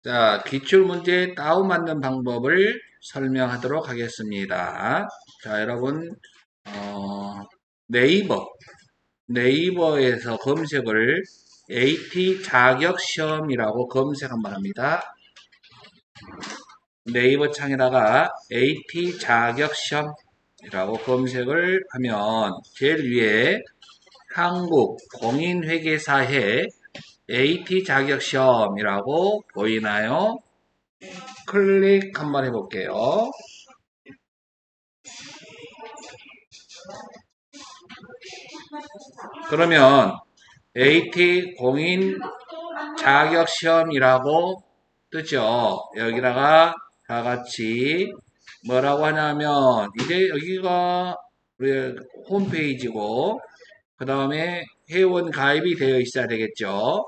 자, 기출문제 다운받는 방법을 설명하도록 하겠습니다. 자, 여러분, 어, 네이버, 네이버에서 검색을 AT 자격시험이라고 검색 한번 합니다. 네이버 창에다가 AT 자격시험이라고 검색을 하면 제일 위에 한국공인회계사회 AT 자격시험이라고 보이나요? 클릭 한번 해볼게요. 그러면 AT 공인 자격시험이라고 뜨죠. 여기다가 다 같이 뭐라고 하냐면 이제 여기가 우리 홈페이지고 그 다음에 회원 가입이 되어 있어야 되겠죠.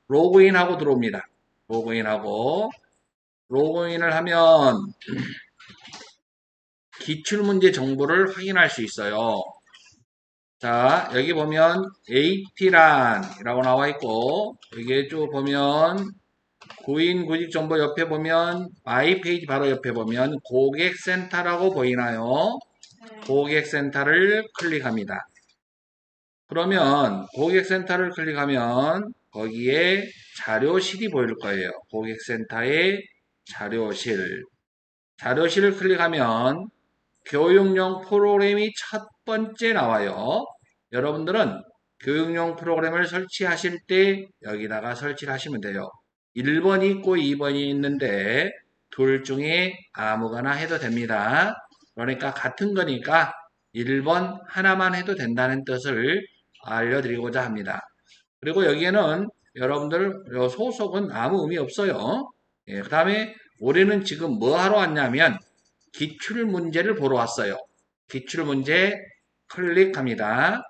로그인하고 들어옵니다. 로그인을 하면 기출문제 정보를 확인할 수 있어요. 자, 여기 보면 AT란이라고 나와 있고, 여기에 쭉 보면 구인 구직 정보 옆에 보면 마이 페이지 바로 옆에 보면 고객센터라고 보이나요? 고객센터를 클릭합니다. 그러면 고객센터를 클릭하면 거기에 자료실이 보일 거예요. 고객센터의 자료실. 자료실을 클릭하면 교육용 프로그램이 첫 번째 나와요. 여러분들은 교육용 프로그램을 설치하실 때 여기다가 설치를 하시면 돼요. 1번이 있고 2번이 있는데 둘 중에 아무거나 해도 됩니다. 그러니까 같은 거니까 1번 하나만 해도 된다는 뜻을 알려드리고자 합니다. 그리고 여기에는 여러분들 소속은 아무 의미 없어요. 예, 그 다음에 우리는 지금 뭐 하러 왔냐면 기출문제를 보러 왔어요. 기출문제 클릭합니다.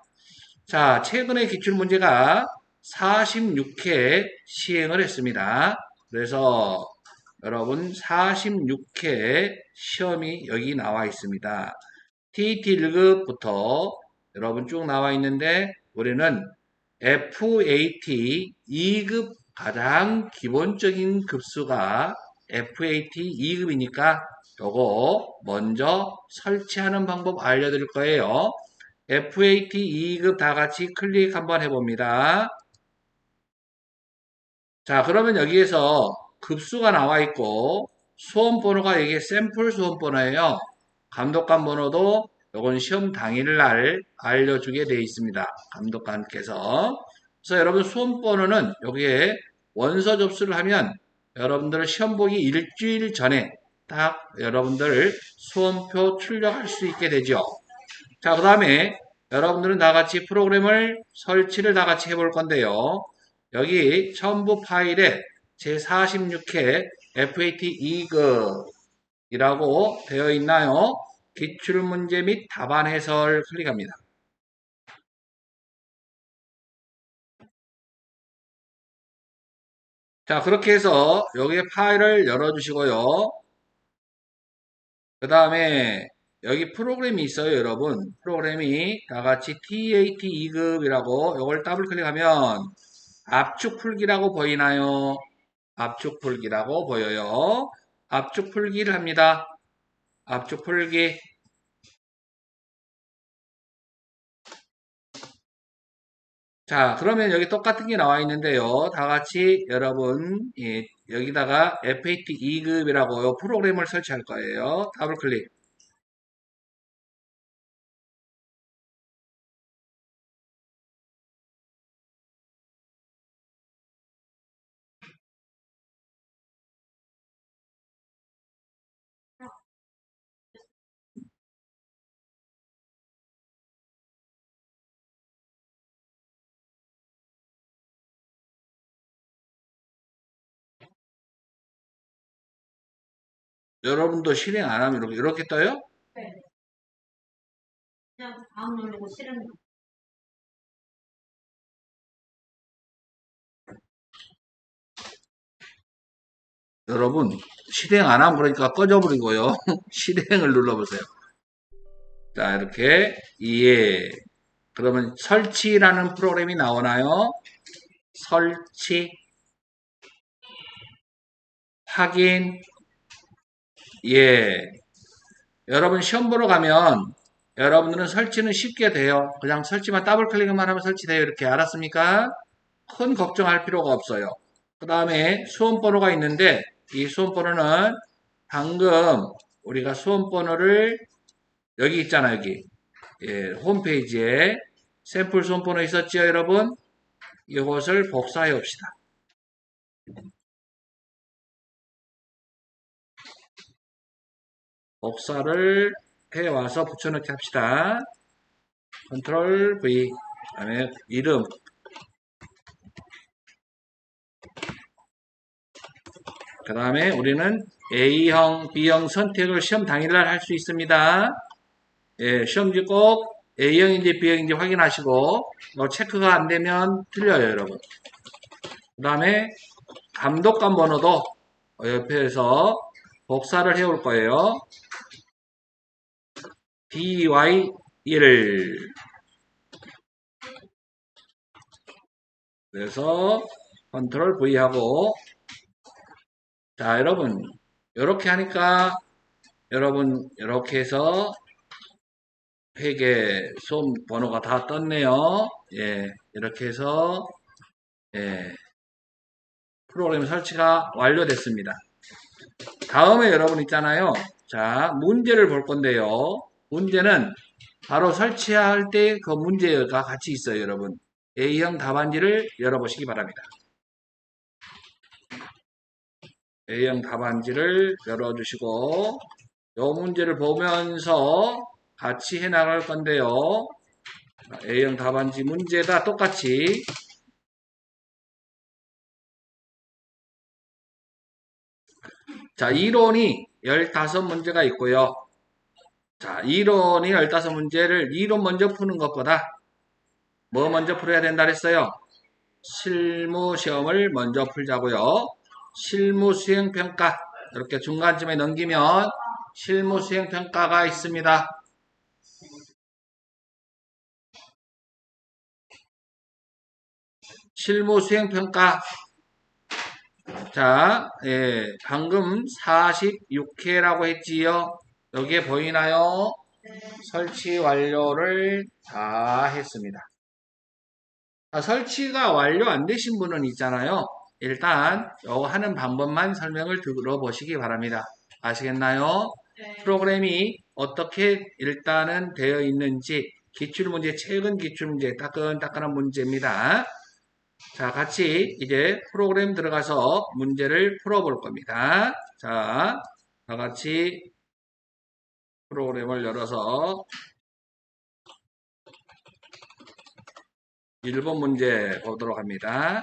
자, 최근에 기출문제가 46회 시행을 했습니다. 그래서 여러분 46회 시험이 여기 나와 있습니다. TET 1급부터 여러분 쭉 나와 있는데 우리는 FAT 2급 가장 기본적인 급수가 FAT 2급이니까 요거 먼저 설치하는 방법 알려드릴 거예요. FAT 2급 다 같이 클릭 한번 해봅니다. 자, 그러면 여기에서 급수가 나와 있고 수험 번호가 이게 샘플 수험 번호예요. 감독관 번호도 요건 시험 당일날 알려주게 되어 있습니다. 감독관께서. 그래서 여러분 수험 번호는 여기에 원서 접수를 하면 여러분들 시험 보기 일주일 전에 딱 여러분들 수험표 출력할 수 있게 되죠. 자, 그 다음에 여러분들은 다 같이 프로그램을 설치를 다 같이 해볼 건데요. 여기 첨부 파일에 제46회 FAT 2급이라고 되어 있나요? 기출문제 및 답안 해설 클릭합니다. 자, 그렇게 해서 여기 파일을 열어주시고요. 그 다음에 여기 프로그램이 있어요, 여러분. 프로그램이 다 같이 TAT 2급이라고 이걸 더블 클릭하면 압축 풀기라고 보이나요? 압축 풀기라고 보여요. 압축 풀기를 합니다. 압축 풀기. 자, 그러면 여기 똑같은 게 나와 있는데요. 다 같이 여러분, 예, 여기다가 FAT 2급이라고 프로그램을 설치할 거예요. 더블 클릭. 여러분도 실행 안 하면 이렇게 떠요? 네. 그냥 다음 누르고 실행. 여러분, 실행 안 하면 그러니까 꺼져버리고요. 실행을 눌러보세요. 자, 이렇게, 예. 그러면 설치라는 프로그램이 나오나요? 설치. 확인. 예. 여러분 시험 보러 가면 여러분들은 설치는 쉽게 돼요. 그냥 설치만 더블 클릭만 하면 설치돼요. 이렇게 알았습니까? 큰 걱정할 필요가 없어요. 그 다음에 수험번호가 있는데 이 수험번호는 방금 우리가 수험번호를 여기 있잖아요. 여기 예, 홈페이지에 샘플 수험번호 있었죠, 여러분? 이것을 복사해 봅시다. 복사를 해와서 붙여넣기 합시다. 컨트롤 V, 그 다음에 이름, 그 다음에 우리는 A형, B형 선택을 시험 당일날 할 수 있습니다. 예, 시험지 꼭 A형인지 B형인지 확인하시고 체크가 안 되면 틀려요, 여러분. 그 다음에 감독관 번호도 옆에서 복사를 해올 거예요. DY1. 그래서 컨트롤 V 하고 자, 여러분 이렇게 하니까 여러분 이렇게 해서 회계 수험 번호가 다 떴네요. 예, 이렇게 해서 예, 프로그램 설치가 완료됐습니다. 다음에 여러분 있잖아요. 자, 문제를 볼 건데요. 문제는 바로 설치할 때 그 문제가 같이 있어요, 여러분. A형 답안지를 열어보시기 바랍니다. A형 답안지를 열어주시고 이 문제를 보면서 같이 해나갈 건데요. A형 답안지 문제다 똑같이 자, 이론이 15문제가 있고요. 자, 이론이 15문제를 이론 먼저 푸는 것보다 뭐 먼저 풀어야 된다 그랬어요? 실무 시험을 먼저 풀자고요. 실무 수행 평가 이렇게 중간쯤에 넘기면 실무 수행 평가가 있습니다. 실무 수행 평가 자, 예, 방금 46회라고 했지요. 여기에 보이나요? 설치 완료를 다 했습니다. 설치가 완료 안 되신 분은 있잖아요. 일단 요 하는 방법만 설명을 들어보시기 바랍니다. 아시겠나요? 네. 프로그램이 어떻게 일단은 되어 있는지 기출문제, 최근 기출문제, 따끈따끈한 문제입니다. 자, 같이 이제 프로그램 들어가서 문제를 풀어볼 겁니다. 자, 다 같이 프로그램을 열어서 1번 문제 보도록 합니다.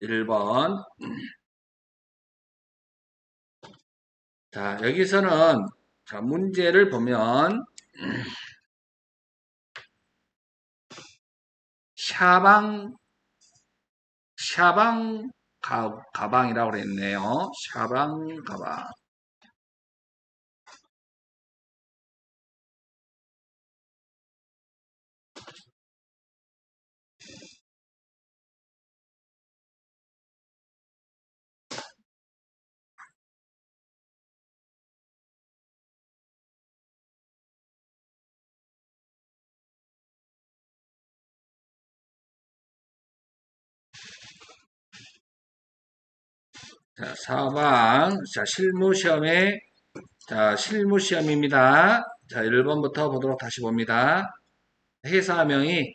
1번. 자, 여기서는 자, 문제를 보면 샤방 가방이라고 그랬네요. 샤방 가방. 자, 4방. 자, 실무시험입니다. 자, 1번부터 보도록 다시 봅니다. 회사명이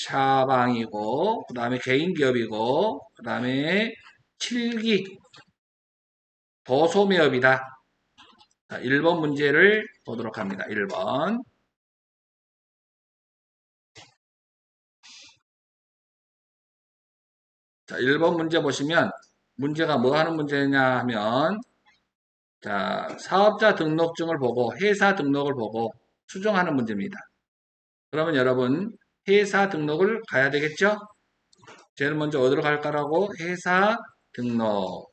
샤방이고, 그 다음에 개인기업이고, 그 다음에 7기 도소매업이다. 자, 1번 문제를 보도록 합니다. 1번. 자, 1번 문제 보시면 문제가 뭐 하는 문제냐 하면 자, 사업자 등록증을 보고 회사 등록을 보고 수정하는 문제입니다. 그러면 여러분 회사 등록을 가야 되겠죠? 제일 먼저 어디로 갈까라고 회사 등록.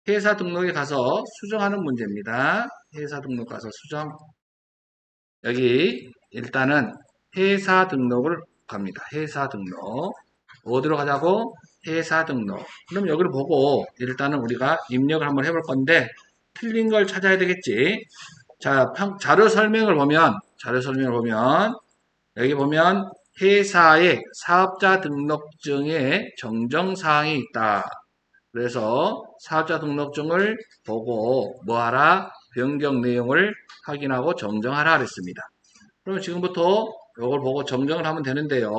회사 등록에 가서 수정하는 문제입니다. 회사 등록 가서 수정. 여기 일단은 회사 등록을 갑니다. 회사 등록. 어디로 가자고? 회사 등록. 그럼 여기를 보고 일단은 우리가 입력을 한번 해볼 건데 틀린 걸 찾아야 되겠지. 자, 자료 설명을 보면 여기 보면 회사의 사업자 등록증에 정정사항이 있다. 그래서 사업자 등록증을 보고 뭐하라? 변경 내용을 확인하고 정정하라 그랬습니다. 그럼 지금부터 이걸 보고 정정을 하면 되는데요.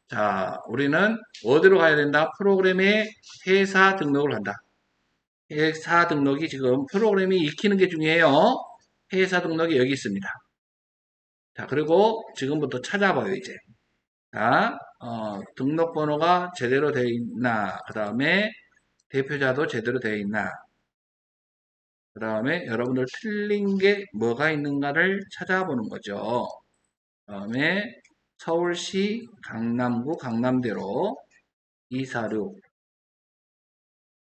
자, 우리는 어디로 가야 된다? 프로그램에 회사 등록을 한다. 회사 등록이 지금 프로그램이 익히는 게 중요해요. 회사 등록이 여기 있습니다. 자, 그리고 지금부터 찾아봐요, 이제. 자, 등록번호가 제대로 되어 있나? 그 다음에 대표자도 제대로 되어 있나? 그 다음에 여러분들 틀린 게 뭐가 있는가를 찾아보는 거죠. 그 다음에 서울시 강남구 강남대로 246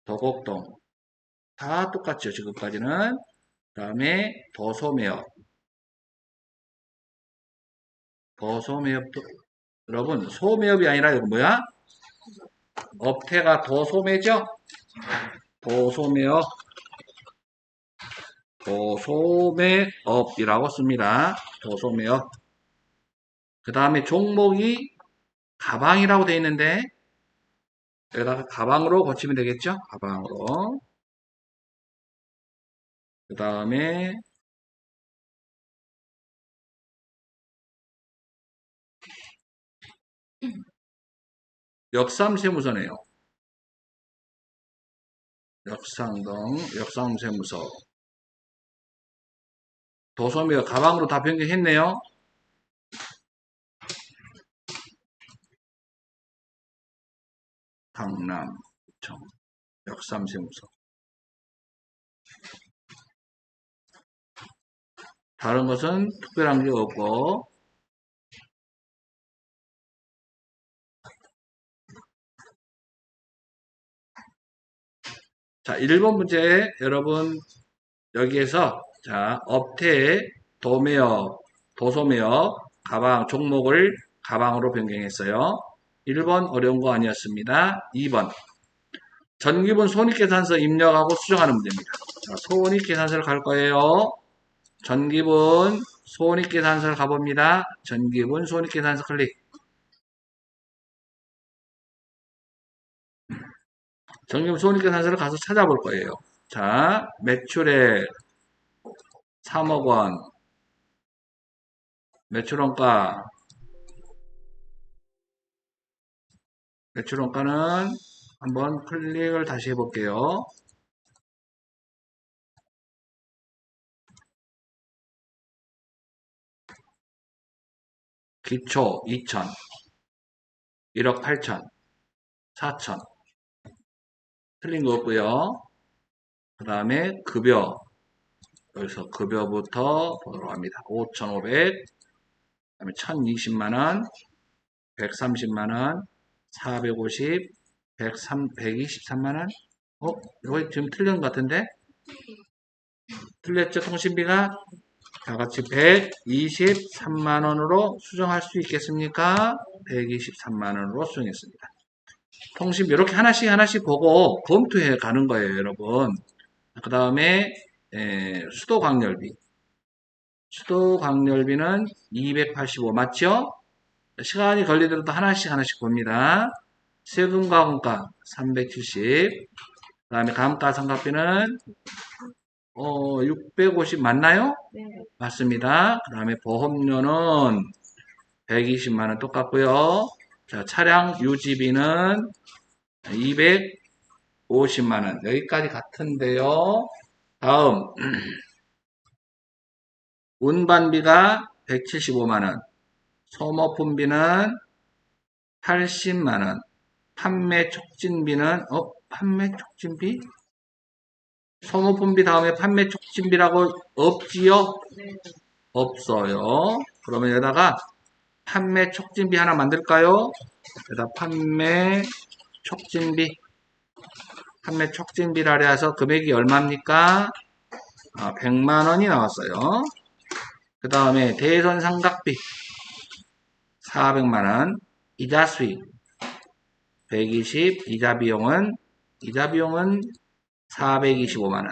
도곡동 다 똑같죠. 지금까지는. 그 다음에 도소매업도 여러분 소매업이 아니라 이거 뭐야? 업태가 도소매죠? 도소매업 도소매업이라고 씁니다. 도소매업. 그 다음에 종목이 가방이라고 되어 있는데 여기다가 가방으로 고치면 되겠죠? 가방으로. 그 다음에 역삼세무서네요. 역삼세무서. 도소매업 가방으로 다 변경했네요. 강남, 역삼세무서. 다른 것은 특별한 게 없고 자, 1번 문제 여러분 여기에서 자, 업태, 도소매업, 가방 종목을 가방으로 변경했어요. 1번 어려운 거 아니었습니다. 2번 전기분 손익계산서 입력하고 수정하는 문제입니다. 자, 손익계산서를 갈 거예요. 전기분 손익계산서를 가봅니다. 전기분 손익계산서 클릭. 전기분 손익계산서를 가서 찾아볼 거예요. 자, 매출액 3억 원, 매출원가는 한번 클릭을 다시 해볼게요. 기초 2천, 1억 8천, 4천. 틀린 거 없고요. 그 다음에 급여. 여기서 급여부터 보도록 합니다. 5,500, 그 다음에 1,020만원, 130만원, 450, 123만원. 이거 지금 틀린 것 같은데? 틀렸죠? 통신비가? 다 같이 123만원으로 수정할 수 있겠습니까? 123만원으로 수정했습니다. 통신비 이렇게 하나씩 보고 검토해 가는 거예요, 여러분. 그 다음에 수도광열비. 수도광열비는 285 맞죠? 시간이 걸리더라도 하나씩 봅니다. 세금과공가 370. 그 다음에 감가상각비는 650 맞나요? 네. 맞습니다. 그 다음에 보험료는 120만원 똑같고요. 자, 차량 유지비는 250만원. 여기까지 같은데요. 다음 운반비가 175만원. 소모품비는 80만원. 판매 촉진비는 판매 촉진비? 소모품비 다음에 판매 촉진비라고 없지요? 네. 없어요. 그러면 여기다가 판매 촉진비 하나 만들까요? 여기다 판매 촉진비라 해서 금액이 얼마입니까? 100만원이 나왔어요. 그 다음에 대선 삼각비 400만원, 이자 수익 120, 이자 비용은 425만원.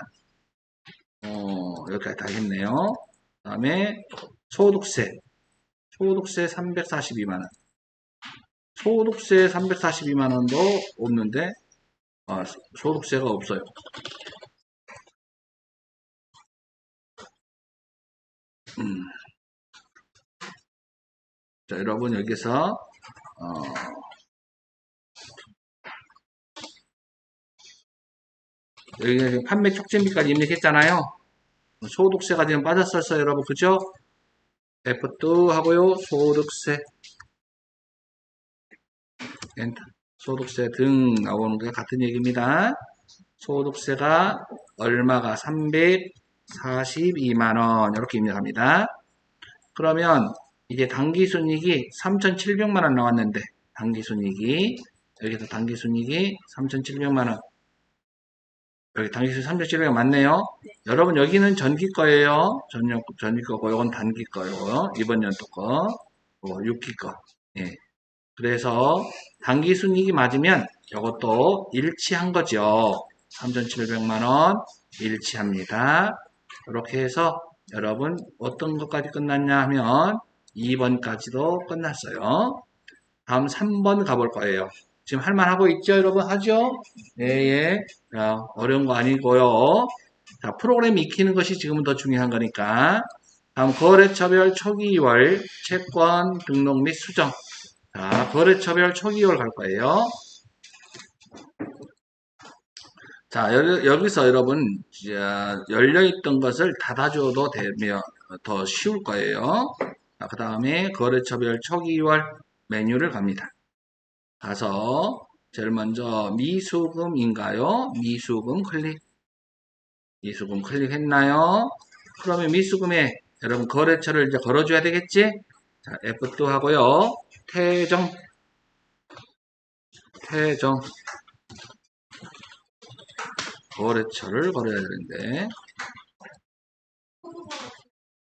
여기까지 다 했네요. 그 다음에 소득세 342만원. 소득세 342만원도 없는데, 소득세가 없어요. 자, 여러분, 여기서, 여기 지금 판매 촉진비까지 입력했잖아요. 소득세가 지금 빠졌었어요, 여러분. 그죠? F2 하고요. 소득세. 엔터. 소득세 등 나오는 게 같은 얘기입니다. 소득세가 얼마가 342만원 이렇게 입력합니다. 그러면 이제 당기순이익이 3,700만원 나왔는데 당기순이익이 여기서 당기순이익이 3,700만원 여기 당기순 3,700만 맞네요. 여러분 여기는 전기 거예요. 전기 거고 이건 단기 거요. 이번 연도 거 6기 거. 예. 그래서 당기순이익이 맞으면 이것도 일치한 거죠. 3,700만원 일치합니다. 이렇게 해서 여러분 어떤 것까지 끝났냐 하면 2번까지도 끝났어요. 다음 3번 가볼 거예요. 지금 할만하고 있죠 여러분? 하죠? 예. 자, 어려운 거 아니고요. 자, 프로그램 익히는 것이 지금은 더 중요한 거니까. 다음 거래처별 초기월 채권 등록 및 수정. 자, 거래처별 초기월 갈 거예요. 자, 여기서 여러분, 열려있던 것을 닫아줘도 되면 더 쉬울 거예요. 자, 그 다음에 거래처별 초기월 메뉴를 갑니다. 가서, 제일 먼저 미수금인가요? 미수금 클릭. 미수금 클릭했나요? 그러면 미수금에 여러분 거래처를 이제 걸어줘야 되겠지? 자, F2 하고요. 태정. 거래처를 걸어야 되는데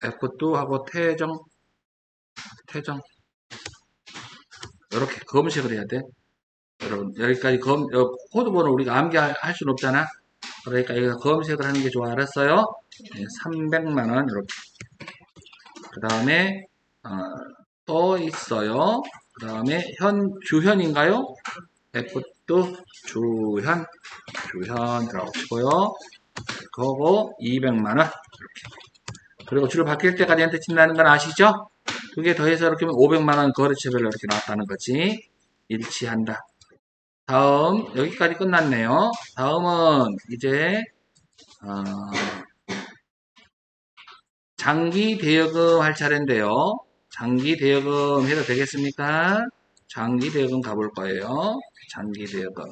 F2 하고 태정 이렇게 검색을 해야 돼. 여러분 여기까지 코드번호 우리가 암기할 수는 없잖아. 그러니까 여기서 검색을 하는 게 좋아. 알았어요? 네, 300만원 이렇게. 그 다음에 또 있어요. 그 다음에 주현인가요? F2 주현 들어가시고요. 그거고 200만원 이렇게. 그리고 줄 바뀔 때까지 한테 친다는 건 아시죠? 두 개 더해서 이렇게 하면 500만원 거래처별로 이렇게 나왔다는 거지. 일치한다. 다음 여기까지 끝났네요. 다음은 이제 장기 대여금 할 차례인데요. 장기 대여금 해도 되겠습니까? 장기 대여금 가볼 거예요. 장기 대여금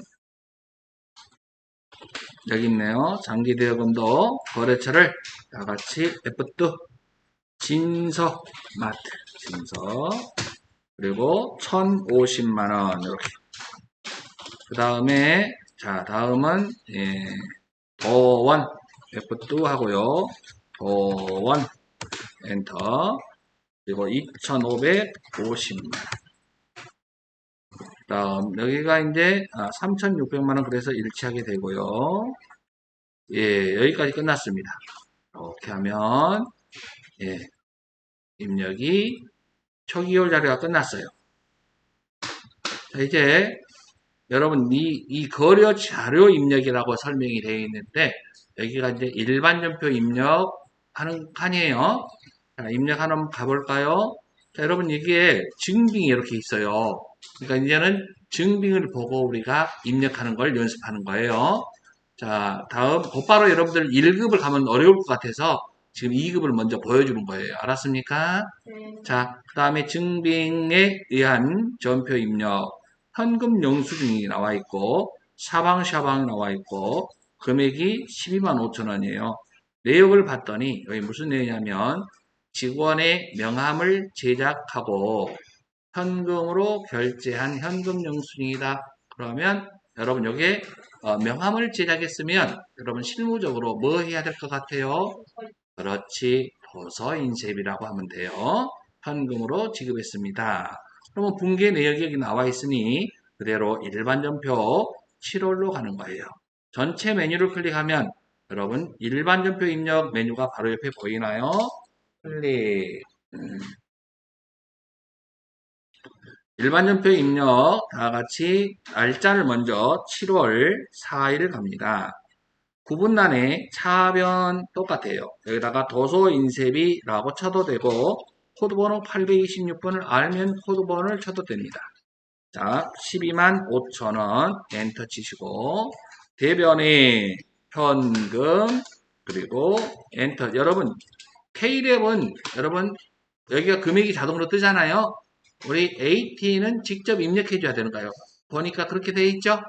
여기 있네요. 장기 대여금도 거래처를 다같이 F2 진서 마트 진서 그리고 1,050만원 이렇게. 그 다음에 자 다음은 도원 F2 하고요. 도원 엔터 그리고 2,550만원. 다음 여기가 이제 3,600만원 그래서 일치하게 되고요. 예, 여기까지 끝났습니다. 이렇게 하면 입력이 초기월 자료가 끝났어요. 자, 이제 여러분 이 거래 자료 입력이라고 설명이 되어 있는데 여기가 이제 일반 전표 입력하는 칸이에요. 자, 입력 하나 가볼까요? 자, 여러분 여기에 증빙이 이렇게 있어요. 그러니까 이제는 증빙을 보고 우리가 입력하는 걸 연습하는 거예요. 자, 다음 곧바로 여러분들 1급을 가면 어려울 것 같아서 지금 2급을 먼저 보여주는 거예요. 알았습니까? 네. 자, 그 다음에 증빙에 의한 전표 입력, 현금 영수증이 나와 있고 샤방샤방이 나와 있고 금액이 125,000원이에요. 내역을 봤더니 여기 무슨 내용이냐면 직원의 명함을 제작하고 현금으로 결제한 현금 영수증이다. 그러면 여러분 여기에 명함을 제작했으면 여러분 실무적으로 뭐 해야 될 것 같아요? 그렇지. 도서 인쇄비라고 하면 돼요. 현금으로 지급했습니다. 그러면 분계 내역이 여기 나와 있으니 그대로 일반전표 7월로 가는 거예요. 전체 메뉴를 클릭하면 여러분 일반전표 입력 메뉴가 바로 옆에 보이나요? 클릭. 일반전표 입력 다 같이 날짜를 먼저 7월 4일 갑니다. 구분란에 차변 똑같아요. 여기다가 도서인쇄비라고 쳐도 되고 코드번호 826번을 알면 코드번호를 쳐도 됩니다. 자, 12만 5천원 엔터 치시고 대변에 현금 그리고 엔터. 여러분 K랩은 여러분 여기가 금액이 자동으로 뜨잖아요. 우리 AT는 직접 입력해 줘야 되는가요? 보니까 그렇게 돼 있죠?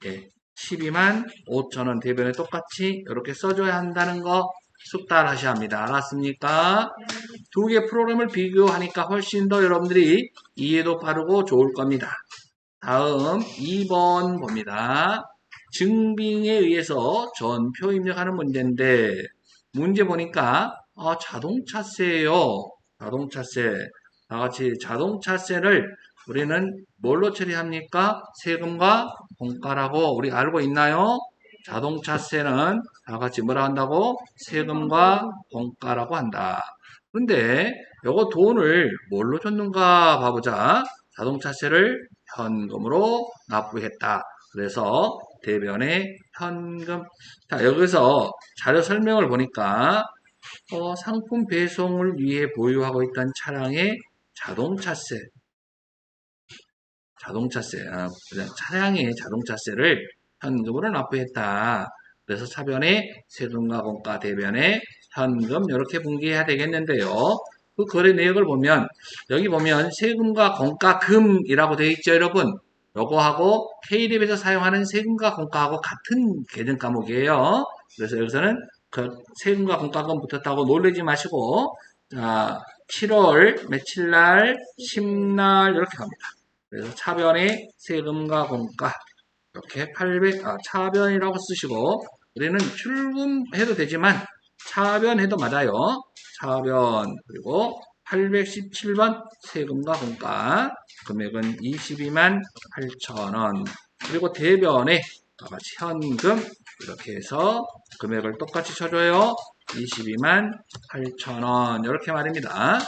예. 12만 5천원 대변에 똑같이 이렇게 써줘야 한다는 거 숙달하셔야 합니다. 알았습니까? 두 개 프로그램을 비교하니까 훨씬 더 여러분들이 이해도 빠르고 좋을 겁니다. 다음 2번 봅니다. 증빙에 의해서 전표 입력하는 문제인데 문제 보니까 자동차세예요. 자동차세. 다 같이 자동차세를 우리는 뭘로 처리합니까? 세금과 공가라고 우리 알고 있나요? 자동차세는 다 같이 뭐라 한다고? 세금과 공가라고 한다. 그런데 요거 돈을 뭘로 줬는가 봐보자. 자동차세를 현금으로 납부했다. 그래서 대변에 현금. 자, 여기서 자료 설명을 보니까 상품 배송을 위해 보유하고 있던 차량의 자동차세, 차량의 자동차세를 현금으로 납부했다. 그래서 차변에 세금과 공가, 대변에 현금 이렇게 분기해야 되겠는데요. 그 거래 내역을 보면 여기 보면 세금과 공가금이라고 되어 있죠, 여러분. 요거하고 K랩에서 사용하는 세금과 공가하고 같은 계정 과목이에요. 그래서 여기서는 그 세금과 공가금 붙었다고 놀라지 마시고, 자, 7월 며칠 날, 10날 이렇게 갑니다. 그래서 차변에 세금과 공가 이렇게 차변이라고 쓰시고 우리는 출금해도 되지만 차변해도 맞아요. 차변 그리고 817번 세금과 공가 금액은 22만 8천원 그리고 대변에 같이 현금 이렇게 해서 금액을 똑같이 쳐줘요. 22만 8천원 이렇게 말입니다.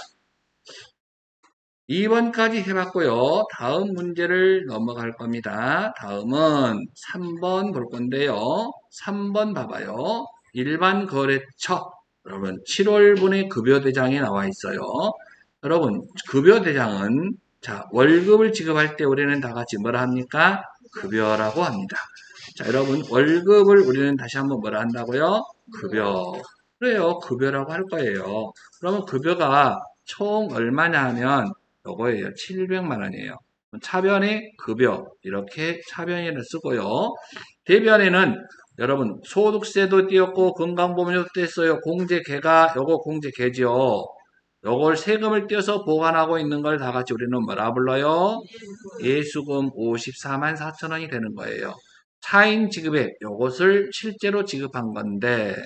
2번까지 해봤고요. 다음 문제를 넘어갈 겁니다. 다음은 3번 볼 건데요. 3번 봐봐요. 일반 거래처. 여러분 7월분의 급여대장에 나와 있어요. 여러분 급여대장은 자 월급을 지급할 때 우리는 다 같이 뭐라 합니까? 급여라고 합니다. 자 여러분 월급을 우리는 다시 한번 뭐라 한다고요? 급여. 그래요. 급여라고 할 거예요. 그러면 급여가 총 얼마냐 하면 요거예요. 700만 원이에요. 차변에 급여 이렇게 차변이를 쓰고요. 대변에는 여러분 소득세도 띄었고 건강보험료도 띄었어요. 공제계가 요거 공제계죠. 요걸 세금을 띄어서 보관하고 있는 걸 다 같이 우리는 뭐라 불러요? 예수금 54만 4천 원이 되는 거예요. 차인 지급액 요것을 실제로 지급한 건데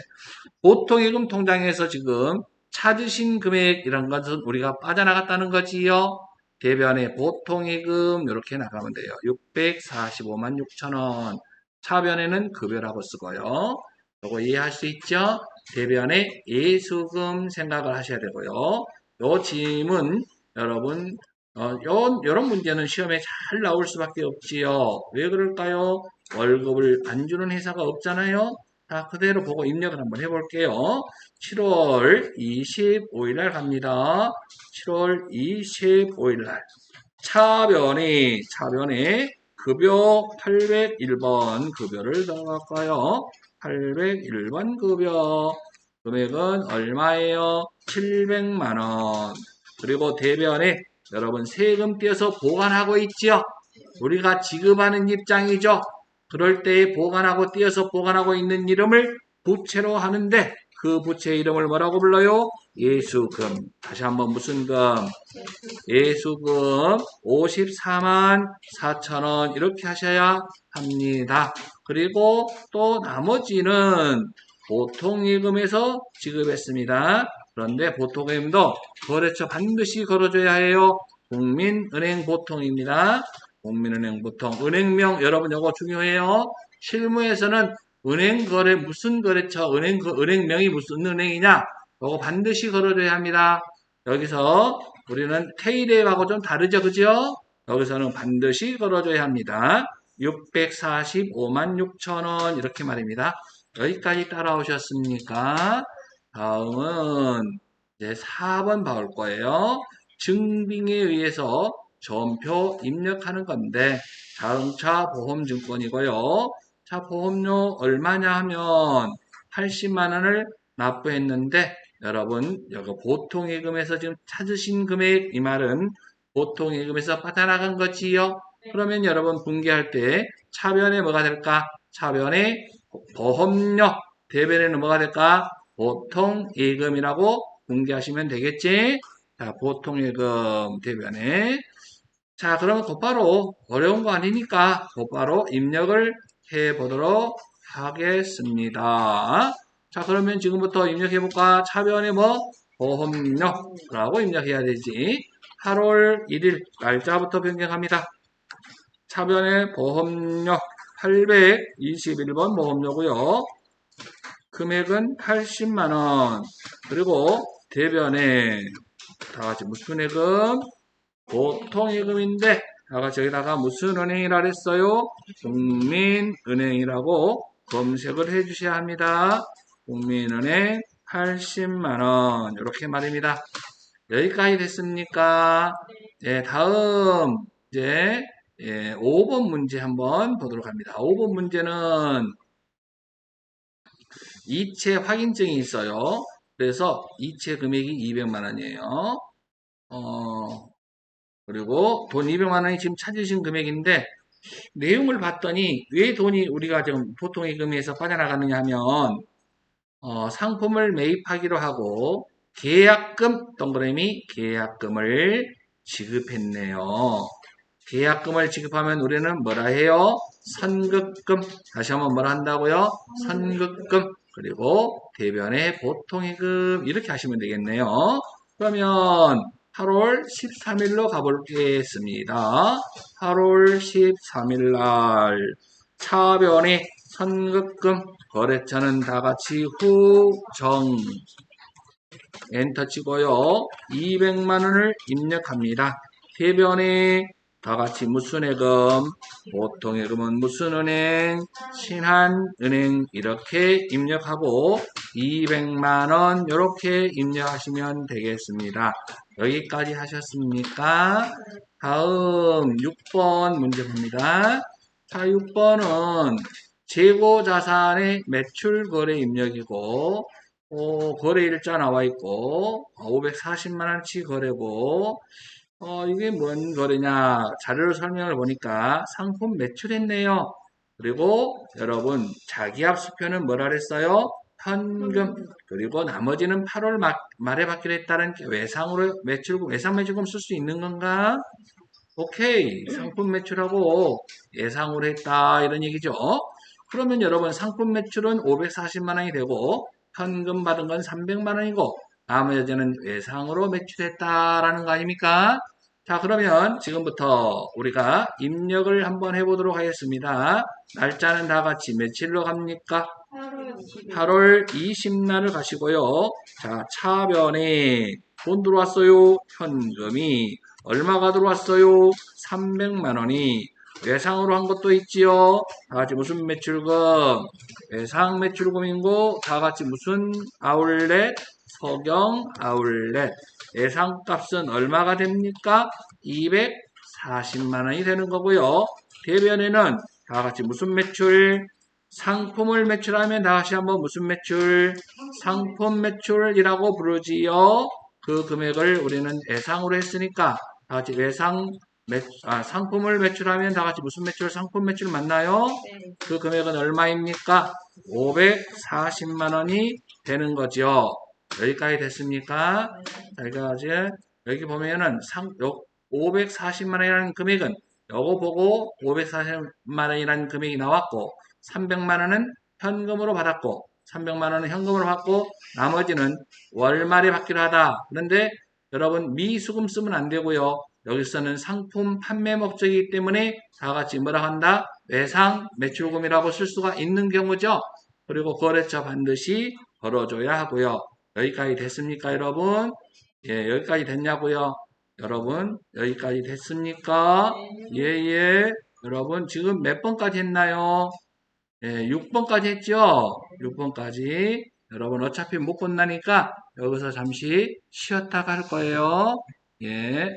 보통예금 통장에서 지금 찾으신 금액 이런 것은 우리가 빠져나갔다는 거지요. 대변에 보통예금 이렇게 나가면 돼요. 645만 6천 원. 차변에는 급여라고 쓰고요. 요거 이해할 수 있죠? 대변에 예수금 생각을 하셔야 되고요. 요 짐은 여러분 요런 문제는 시험에 잘 나올 수밖에 없지요. 왜 그럴까요? 월급을 안 주는 회사가 없잖아요. 자, 그대로 보고 입력을 한번 해볼게요. 7월 25일 날 갑니다. 7월 25일 날. 차변에 급여 801번 급여를 넣어갈까요? 801번 급여. 금액은 얼마예요? 700만원. 그리고 대변에 여러분 세금 떼어서 보관하고 있지요? 우리가 지급하는 입장이죠? 그럴 때에 보관하고 띄어서 보관하고 있는 이름을 부채로 하는데 그 부채 이름을 뭐라고 불러요? 예수금. 다시 한번 무슨 금? 예수금 54만 4천 원 이렇게 하셔야 합니다. 그리고 또 나머지는 보통예금에서 지급했습니다. 그런데 보통예금도 거래처 반드시 걸어줘야 해요. 국민은행 보통입니다. 국민은행 보통. 은행명, 여러분 요거 중요해요. 실무에서는 은행 거래, 무슨 거래처, 은행명이 무슨 은행이냐? 요거 반드시 걸어줘야 합니다. 여기서 우리는 K대하고 좀 다르죠, 그죠? 여기서는 반드시 걸어줘야 합니다. 645만 6천 원, 이렇게 말입니다. 여기까지 따라오셨습니까? 다음은 이제 4번 봐올 거예요. 증빙에 의해서 전표 입력하는 건데 자동차 보험증권이고요. 자, 보험료 얼마냐 하면 80만 원을 납부했는데 여러분 여기 보통예금에서 지금 찾으신 금액 이 말은 보통예금에서 빠져나간 거지요. 그러면 여러분 분개할 때 차변에 뭐가 될까? 차변에 보험료, 대변에는 뭐가 될까? 보통예금이라고 분개하시면 되겠지? 자, 보통예금 대변에. 자, 그러면 곧바로 어려운 거 아니니까 곧바로 입력을 해 보도록 하겠습니다. 자, 그러면 지금부터 입력해 볼까? 차변에 뭐? 보험료라고 입력해야 되지. 8월 1일 날짜부터 변경합니다. 차변에 보험료 821번 보험료고요. 금액은 80만 원. 그리고 대변에 다 같이 무슨 예금? 보통예금인데 다 같이 여기다가 무슨 은행이라 그랬어요? 국민은행이라고 검색을 해 주셔야 합니다. 국민은행 80만 원 이렇게 말입니다. 여기까지 됐습니까? 네, 다음 이제 5번 문제 한번 보도록 합니다. 5번 문제는 이체 확인증이 있어요. 그래서 이체 금액이 200만 원이에요. 그리고 돈 200만 원이 지금 찾으신 금액인데 내용을 봤더니 왜 돈이 우리가 지금 보통예금에서 빠져나가느냐 하면 상품을 매입하기로 하고 계약금 동그라미 계약금을 지급했네요. 계약금을 지급하면 우리는 뭐라 해요? 선급금. 다시 한번 뭐라 한다고요? 선급금. 그리고 대변에 보통예금 이렇게 하시면 되겠네요. 그러면 8월 13일로 가보겠습니다. 8월 13일 날 차변에 선급금 거래처는 다 같이 후정 엔터 치고요. 200만 원을 입력합니다. 대변에 다 같이 무슨 예금, 보통예금은 무슨 은행, 신한은행 이렇게 입력하고 200만 원 이렇게 입력하시면 되겠습니다. 여기까지 하셨습니까? 다음 6번 문제 봅니다. 자, 6번은 재고자산의 매출 거래 입력이고 거래일자 나와 있고 540만 원치 거래고 이게 뭔 거래냐 자료 설명을 보니까 상품 매출했네요. 그리고 여러분 자기합수표는 뭐라 그랬어요? 현금. 그리고 나머지는 8월 말에 받기로 했다는 게 외상으로 매출금, 외상 매출금 쓸 수 있는 건가? 오케이. 상품 매출하고 예상으로 했다 이런 얘기죠. 그러면 여러분 상품 매출은 540만 원이 되고 현금 받은 건 300만 원이고 나머지는 외상으로 매출했다라는 거 아닙니까? 자, 그러면 지금부터 우리가 입력을 한번 해보도록 하겠습니다. 날짜는 다 같이 며칠로 갑니까? 8월 20날을 가시고요. 자, 차변에 돈 들어왔어요. 현금이 얼마가 들어왔어요? 300만 원이. 외상으로 한 것도 있지요. 다 같이 무슨 매출금? 외상 매출금이고 다 같이 무슨 아울렛? 서경 아울렛. 예상값은 얼마가 됩니까? 240만 원이 되는 거고요. 대변에는 다 같이 무슨 매출? 상품을 매출하면 다시 한번 무슨 매출? 상품 매출이라고 부르지요. 그 금액을 우리는 예상으로 했으니까 다 같이 상품을 매출하면 다 같이 무슨 매출? 상품 매출 맞나요? 네. 그 금액은 얼마입니까? 540만 원이 되는 거죠. 여기까지 됐습니까? 자, 여기 보면은 540만 원이라는 금액은 요거 보고 540만 원이라는 금액이 나왔고 300만 원은 현금으로 받았고 300만 원은 현금으로 받고 나머지는 월말에 받기로 하다. 그런데 여러분 미수금 쓰면 안 되고요. 여기서는 상품 판매 목적이기 때문에 다 같이 뭐라 한다? 외상 매출금이라고 쓸 수가 있는 경우죠. 그리고 거래처 반드시 걸어줘야 하고요. 여기까지 됐습니까, 여러분? 예, 여기까지 됐냐고요? 여러분, 여기까지 됐습니까? 예, 예. 여러분, 지금 몇 번까지 했나요? 예, 6번까지 했죠? 6번까지. 여러분, 어차피 못 끝나니까 여기서 잠시 쉬었다 갈 거예요. 예.